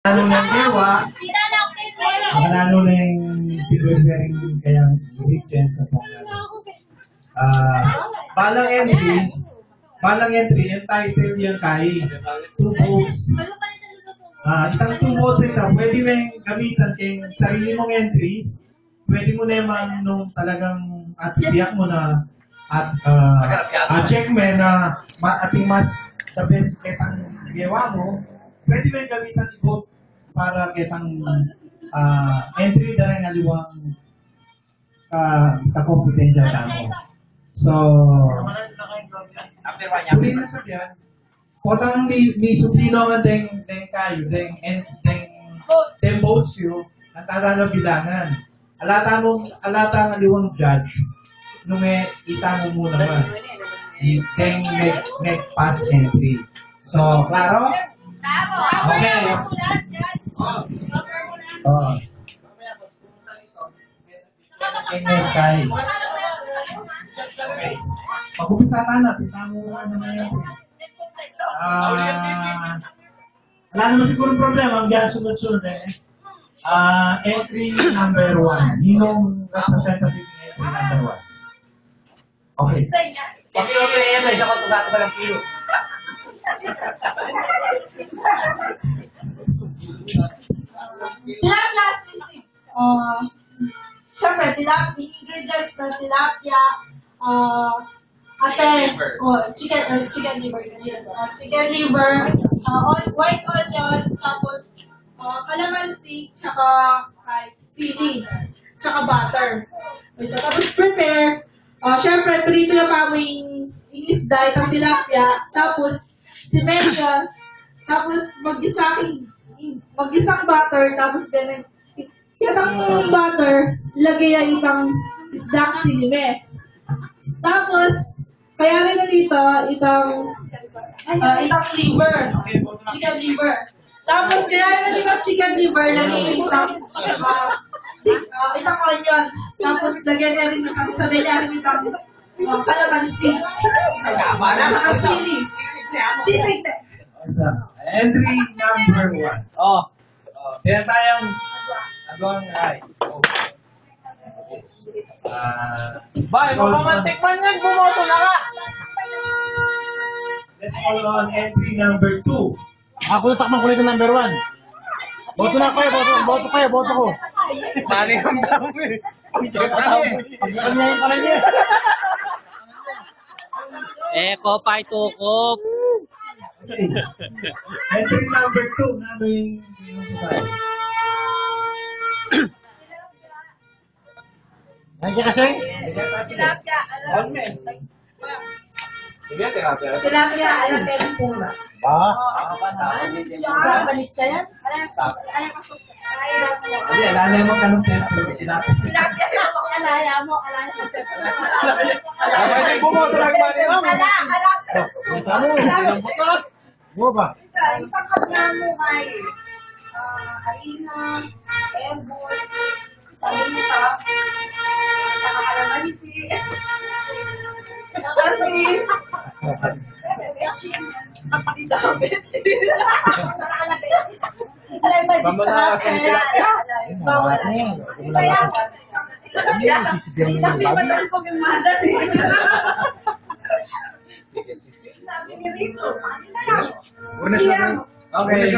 Lalo na yung ewa, lalo na yung preparing kayang ingredients at balang entry, yung title yung kay 2 votes. Isang 2 votes ito, pwede mo yung gamitan kayong sarili mong entry, pwede mo naman nung talagang at tiyak mo na at check mo na ating mas the best kitang gawa mo, pwede mo yung gamitan i-vote para kitang entry na rin aliwang ka-competensya mo. So, tuloy na sa yan. Potang ni suplino nga deng kayo, deng votes you, at na bilangan. Alata ang aliwang judge, nung ita mo muna man. Deng make pass entry. So, klaro? Okay. Kayo. Pag-umpisa na, kita mo naman yan. Wala naman siguro problema, ang yan sunod-sunod entry number 1. Ninong representative ng entry number 1? Okay. Pag-iwag yung entry, siya kung tugato ka lang kilo. Tilapia, siyempre, ingredients na tilapia, chicken liver, white onions, tapos calamansi, tsaka sili, tsaka butter. Tapos prepare, siyempre, prito na pa mo yung isda, itang tilapia, tapos simenya, tapos mag-isang butter, tapos ganun. Kitang butter, lagay ang isang isda silime. Tapos, kaya rin na dito, itang liver, chicken liver. Tapos, kaya rin na dito chicken liver, lagay itang onions. Tapos, lagyan na rin itang, sabay na rin itang calamansi. Saka sili. Sili. Entry number 1. Kaya tayong agong right. Bay, mapamantik man yan, bumoto na ka! Let's call on entry number 2. Ako yung takmang kulit ng number 1. Boto na kayo, boto ko. Mani ang dami. Pagkakan niya yung kalay niya. Kopay tukop. Okay. Entry number 2. Ano yung Nandiyan kasi? Tilapia, Tilapia, alam kayo ng pula. Japanese siya yan? Hindi, alalay mo ka nung tilapia. Tilapia, alaya mo. Pwede bumoto lang ba nila? Mo ba? Isang kapna mo ay harina, elbow, talita, saka calamansi, Okay,